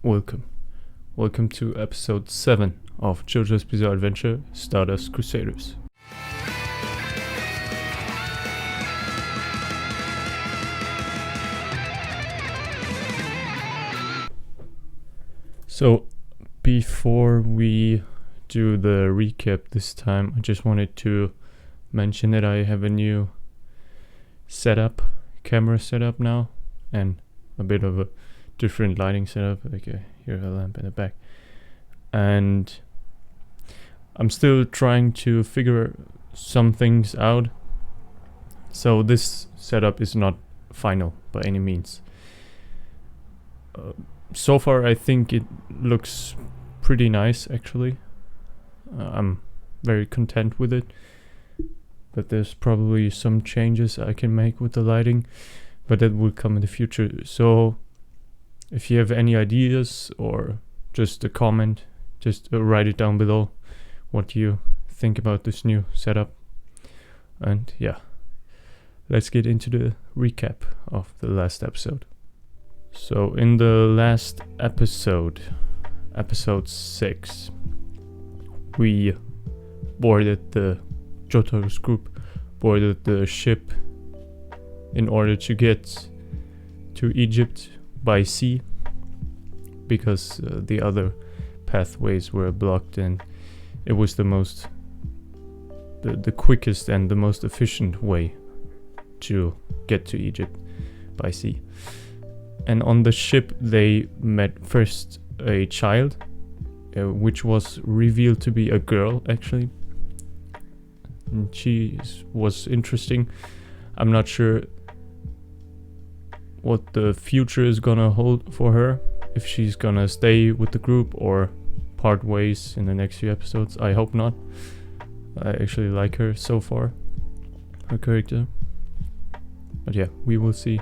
welcome. Welcome to episode 7 of JoJo's Bizarre Adventure, Stardust Crusaders. So, before we do the recap this time, I just wanted to mention that I have a new camera setup now, and a bit of a different lighting setup. Okay, here a lamp in the back, and I'm still trying to figure some things out, so this setup is not final by any means. So far I think it looks pretty nice actually. I'm very content with it, but there's probably some changes I can make with the lighting, but that will come in the future. So if you have any ideas or just a comment, just write it down below what you think about this new setup. And yeah, let's get into the recap of the last episode. So in the last episode 6, we Jotaro's group boarded the ship in order to get to Egypt by sea, because the other pathways were blocked, and it was the quickest and the most efficient way to get to Egypt by sea. And on the ship they met first a child, which was revealed to be a girl actually. And she was interesting. I'm not sure what the future is gonna hold for her, if she's gonna stay with the group or part ways in the next few episodes. I hope not. I actually like her so far, her character. But yeah, we will see.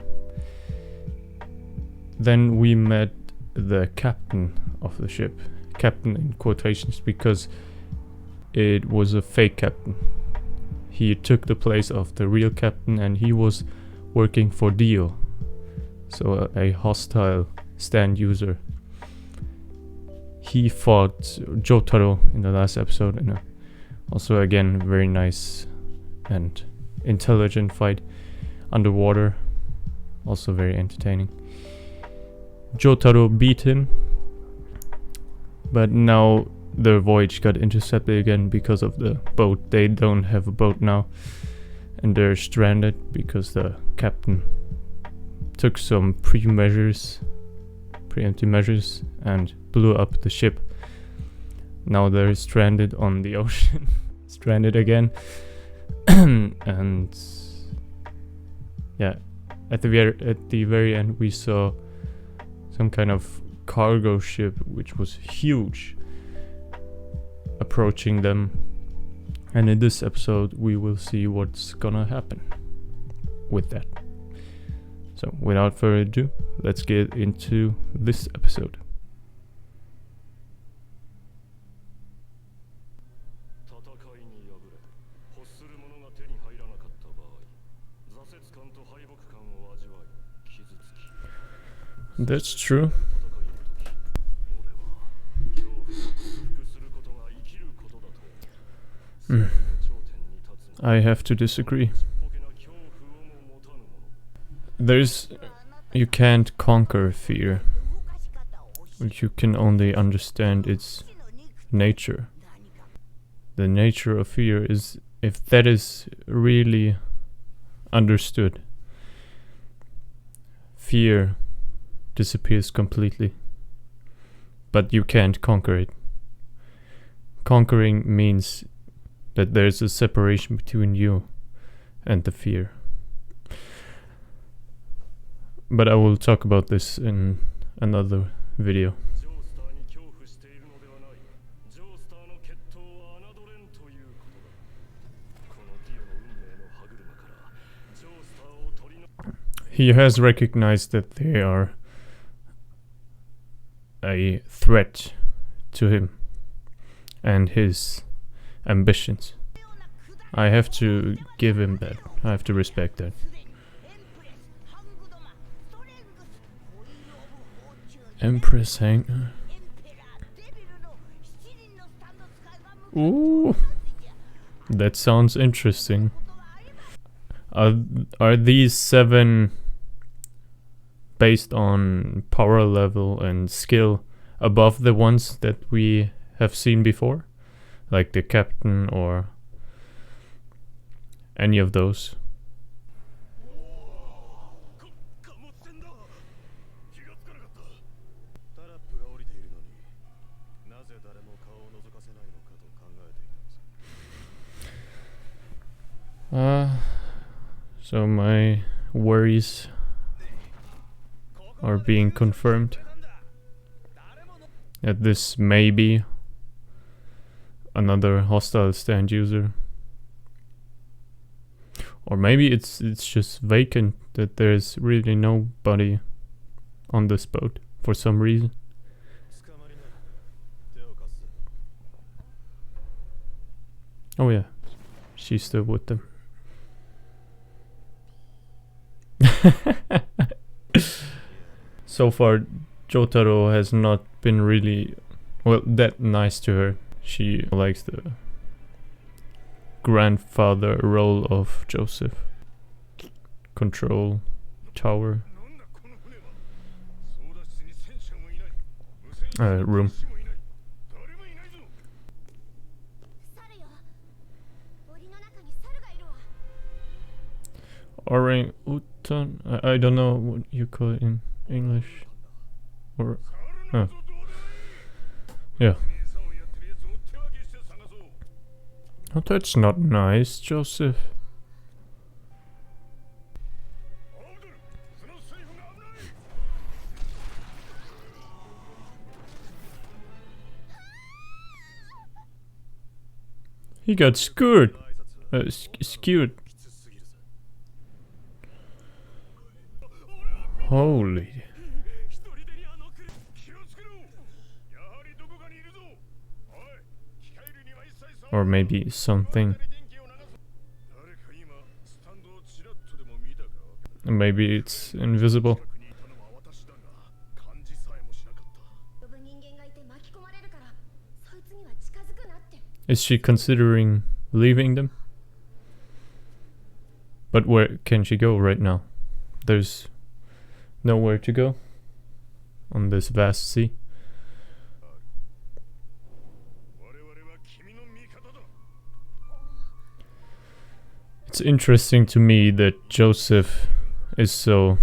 Then we met the captain of the ship. Captain in quotations, because it was a fake captain. He took the place of the real captain, and he was working for Dio, so a hostile stand user. He fought Jotaro in the last episode, and also again very nice and intelligent fight underwater, also very entertaining. Jotaro beat him, but now their voyage got intercepted again because of the boat. They don't have a boat now, and they're stranded because the captain took some preemptive measures and blew up the ship. Now they're stranded on the ocean. Stranded again. And yeah, at the very end we saw some kind of cargo ship, which was huge, approaching them. And in this episode we will see what's gonna happen with that. So without further ado, let's get into this episode. That's true. I have to disagree. You can't conquer fear. You can only understand its nature. The nature of fear is, if that is really understood, fear disappears completely. But you can't conquer it. Conquering means that there's a separation between you and the fear. But I will talk about this in another video. He has recognized that they are a threat to him and his ambitions. I have to give him that. I have to respect that. Empress hang. Ooh, that sounds interesting. Are these 7 based on power level and skill above the ones that we have seen before? Like the captain or any of those? So my worries are being confirmed that this may be another hostile stand user, or maybe it's just vacant, that there's really nobody on this boat for some reason. Oh yeah, she's still with them. So far, Jotaro has not been really, well, that nice to her. She likes the grandfather role of Joseph. Control tower. Room. Orang-utan? I don't know what you call it in English. Or... oh. Yeah. Oh, that's not nice, Joseph. He got skewered. Skewed. Holy. Or maybe something. Maybe it's invisible. Is she considering leaving them? But where can she go right now? There's nowhere to go on this vast sea. It's interesting to me that Joseph is so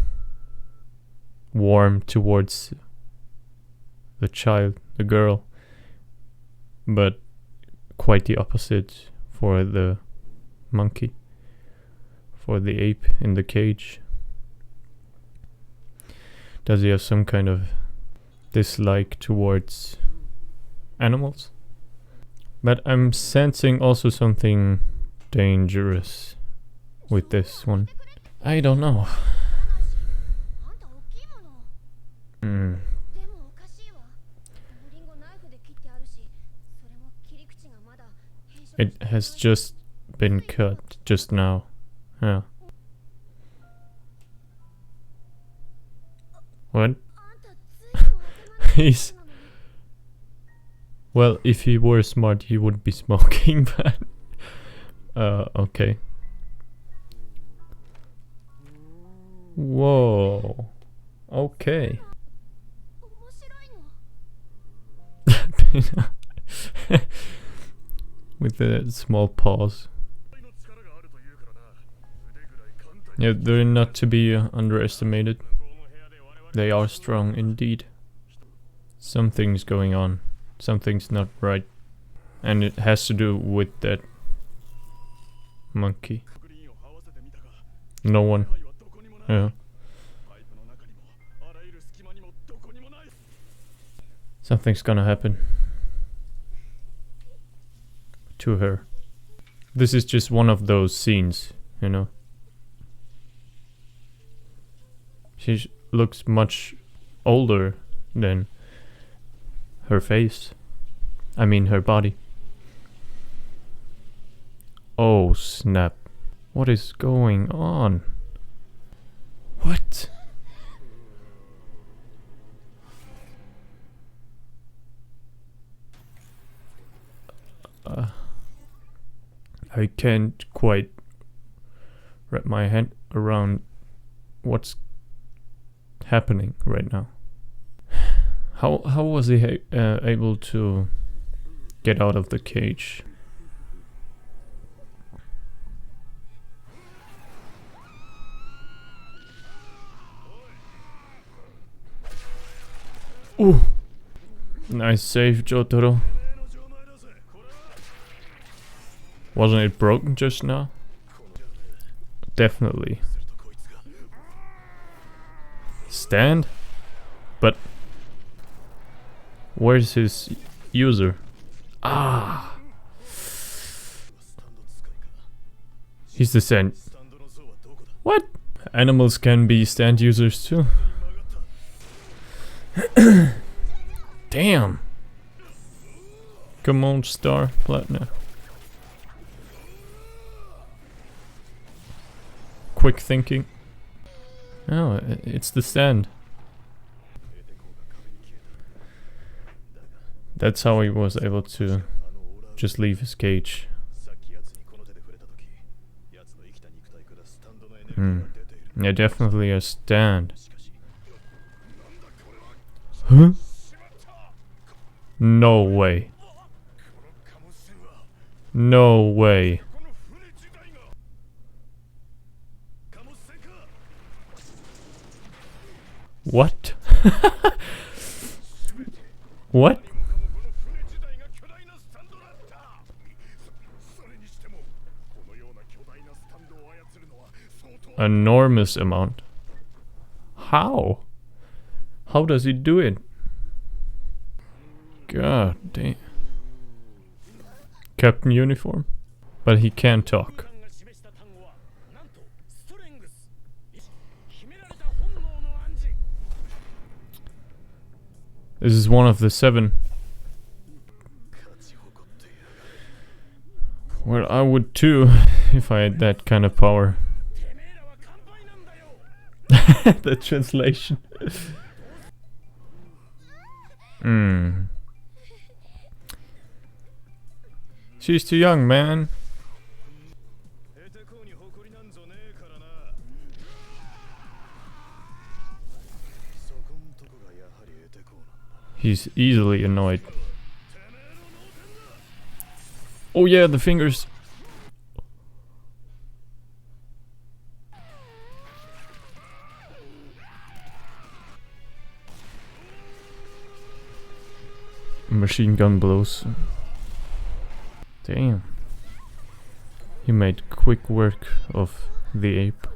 warm towards the child, the girl, but quite the opposite for the monkey, for the ape in the cage. Does he have some kind of dislike towards animals? But I'm sensing also something dangerous with this one. I don't know. It has just been cut just now. Yeah. What? He's... well, if he were smart, he would be smoking, but... okay. Whoa. Okay. With a small pause. Yeah, they're not to be underestimated. They are strong indeed. Something's going on. Something's not right. And it has to do with that monkey. No one. Yeah. Something's gonna happen to her. This is just one of those scenes, you know. She looks much older than her face. I mean her body. Oh snap. What is going on? What? I can't quite wrap my head around what's happening right now. How was he able to get out of the cage? Ooh, nice save, Jotaro. Wasn't it broken just now? Definitely. Stand? But where's his user? Ah! He's the stand. What? Animals can be stand users too. Damn! Come on, Star Platinum. Quick thinking. Oh, it's the stand. That's how he was able to just leave his cage. Yeah, definitely a stand. Huh? No way. No way. What? What? Enormous amount. How? How does he do it? God damn. Captain uniform? But he can't talk. This is one of the 7. Well, I would too, if I had that kind of power. The translation. She's too young, man. He's easily annoyed. Oh yeah, the fingers. Machine gun blows. Damn. He made quick work of the ape.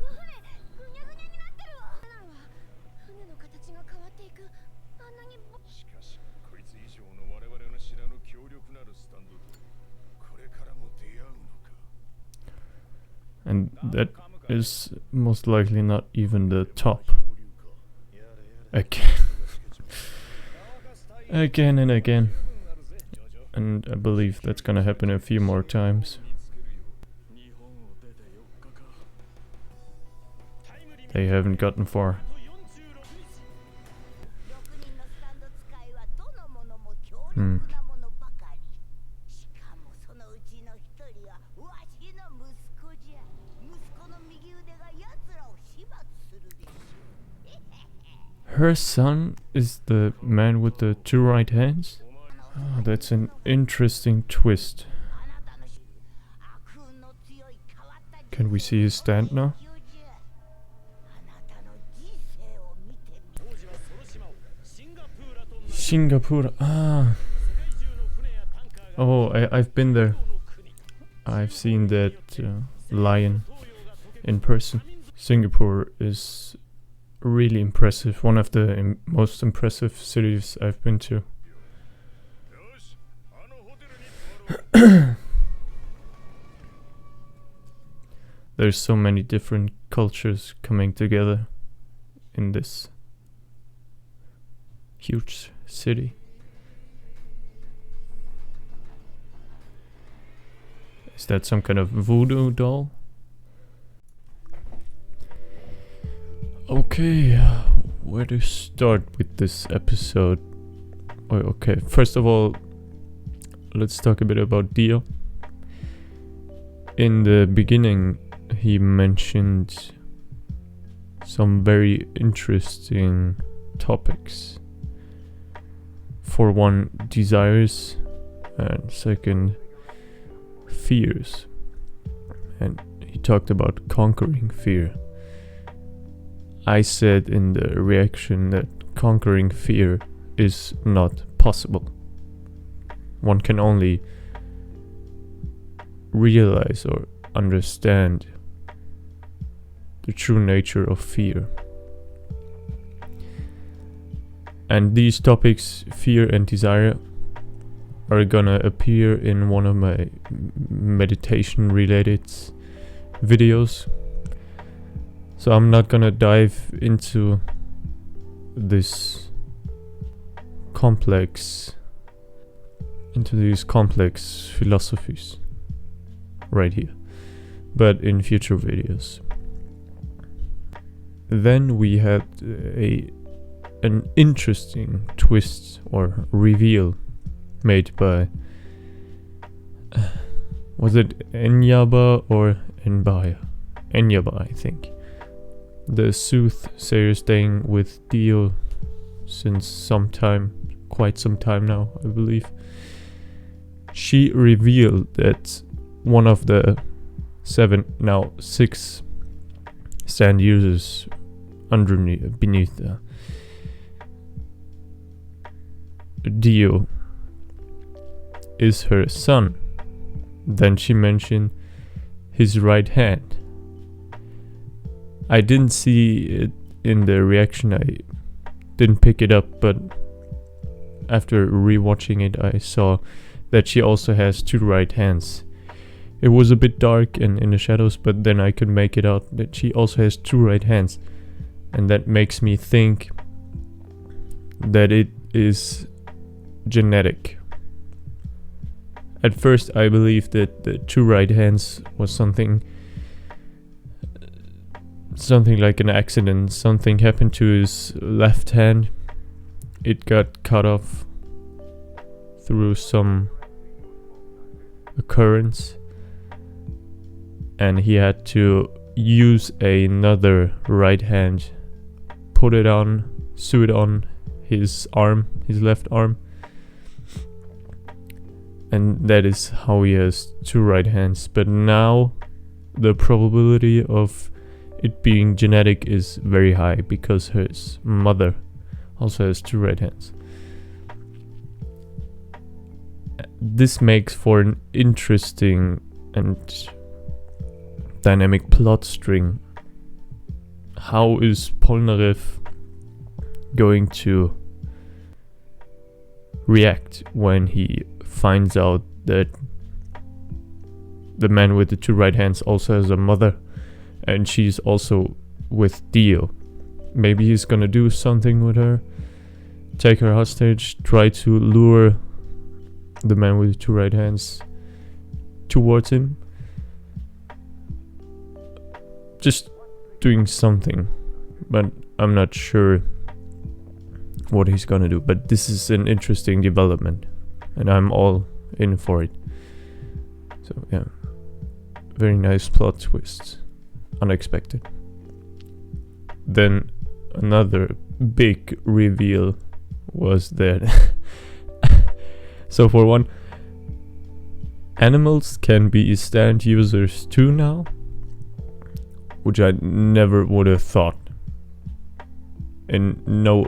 And that is most likely not even the top. Again. Again and again. And I believe that's gonna happen a few more times. They haven't gotten far. Her son is the man with the 2 right hands? Oh, that's an interesting twist. Can we see his stand now? Singapore, ah. Oh, I've been there. I've seen that lion in person. Singapore is really impressive. One of the most impressive cities I've been to. There's so many different cultures coming together in this huge city. Is that some kind of voodoo doll? Okay, where to start with this episode? Oh, okay, first of all, let's talk a bit about Dio. In the beginning, he mentioned some very interesting topics. For one, desires, and second, fears. And he talked about conquering fear. I said in the reaction that conquering fear is not possible. One can only realize or understand the true nature of fear. And these topics, fear and desire, are gonna appear in one of my meditation related videos. So I'm not gonna dive into these complex philosophies right here, but in future videos. Then we had an interesting twist or reveal made by was it Enyaba or Enbaya? Enyaba, I think. The soothsayer staying with Dio since quite some time now, I believe. She revealed that one of the 6 stand users beneath Dio is her son. Then she mentioned his right hand. I didn't see it in the reaction, I didn't pick it up, but after rewatching it I saw that she also has 2 right hands. It was a bit dark and in the shadows, but then I could make it out that she also has 2 right hands. And that makes me think that it is genetic. At first I believed that the 2 right hands was something like an accident. Something happened to his left hand. It got cut off through some occurrence, and he had to use another right hand, sew it on his left arm, and that is how he has 2 right hands. But now the probability of it being genetic is very high because his mother also has 2 right hands. This makes for an interesting and dynamic plot string. How is Polnareff going to react when he finds out that the man with the 2 right hands also has a mother and she's also with Dio? Maybe he's gonna do something with her, take her hostage, try to lure the man with the 2 right hands towards him. Just doing something, but I'm not sure what he's gonna do. But this is an interesting development and I'm all in for it. So yeah, very nice plot twist, unexpected. Then another big reveal was that so for one, animals can be stand users too now, which I never would have thought. In no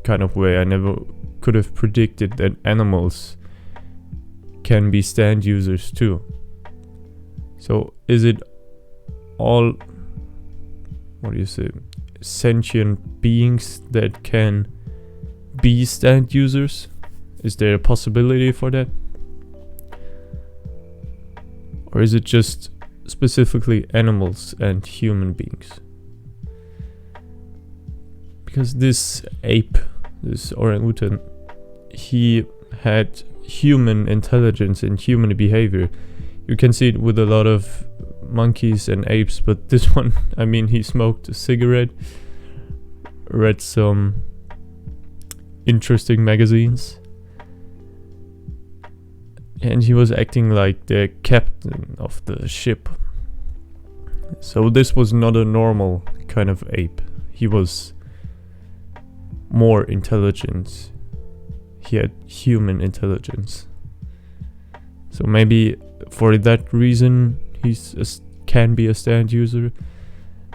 kind of way, I never could have predicted that animals can be stand users too. So is it all, sentient beings that can be stand users? Is there a possibility for that? Or is it just specifically animals and human beings? Because this ape, this orangutan, he had human intelligence and human behavior. You can see it with a lot of monkeys and apes, but this one, I mean, he smoked a cigarette, read some interesting magazines. and he was acting like the captain of the ship. So this was not a normal kind of ape. He was more intelligent. He had human intelligence. So maybe for that reason can be a stand user.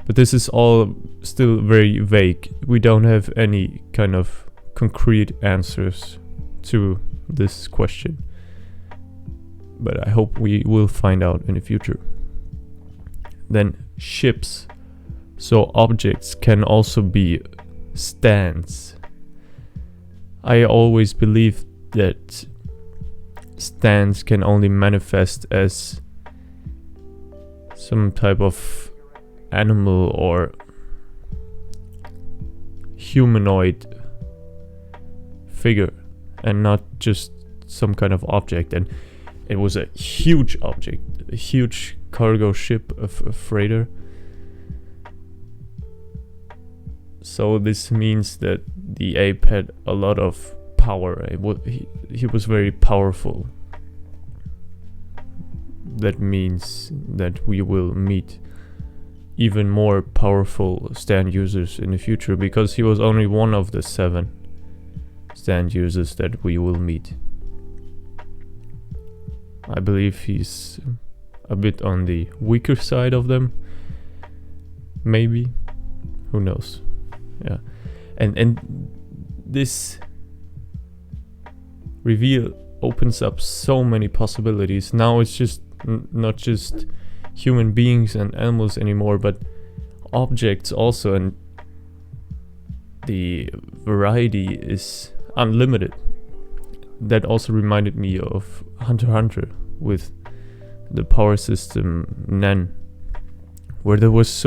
But this is all still very vague. We don't have any kind of concrete answers to this question. But I hope we will find out in the future. Then ships. So objects can also be stands. I always believed that stands can only manifest as some type of animal or humanoid figure and not just some kind of object. And it was a huge object, a huge cargo ship, a freighter. So this means that the ape had a lot of power. He was very powerful. That means that we will meet even more powerful stand users in the future, because he was only one of the 7 stand users that we will meet. I believe he's a bit on the weaker side of them. Maybe. Who knows? Yeah. And this reveal opens up so many possibilities. Now it's just not just human beings and animals anymore, but objects also, and the variety is unlimited. That also reminded me of Hunter x Hunter with the power system Nen, where there was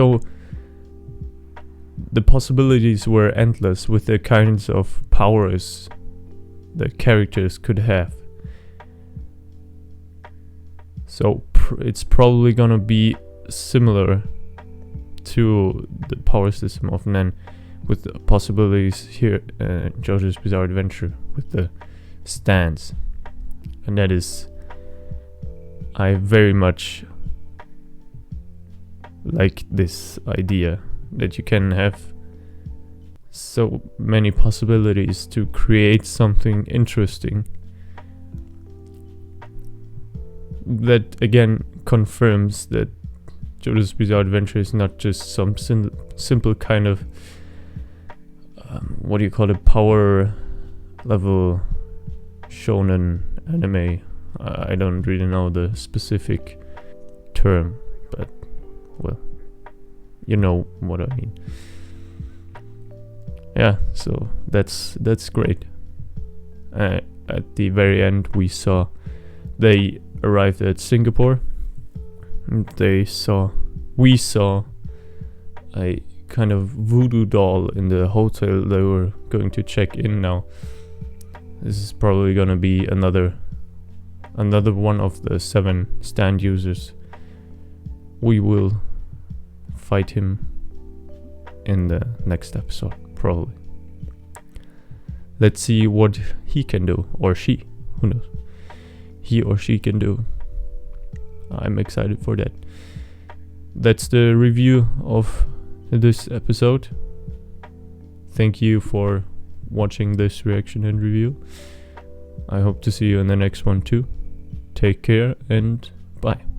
the possibilities were endless with the kinds of powers the characters could have. So it's probably gonna be similar to the power system of Nen, with the possibilities here in JoJo's Bizarre Adventure with the stands. And that is, I very much like this idea that you can have so many possibilities to create something interesting. That again confirms that JoJo's Bizarre Adventure is not just some simple kind of what do you call it, power level shonen anime. I don't really know the specific term, but well, you know what I mean. Yeah, so that's great. At the very end, we saw they arrived at Singapore. We saw a kind of voodoo doll in the hotel they were going to check in now. This is probably gonna be another one of the 7 stand users. We will fight him in the next episode, probably. Let's see what he can do, or she, who knows. He or she can do. I'm excited for that. That's the review of this episode. Thank you for watching this reaction and review. I hope to see you in the next one too. Take care and bye.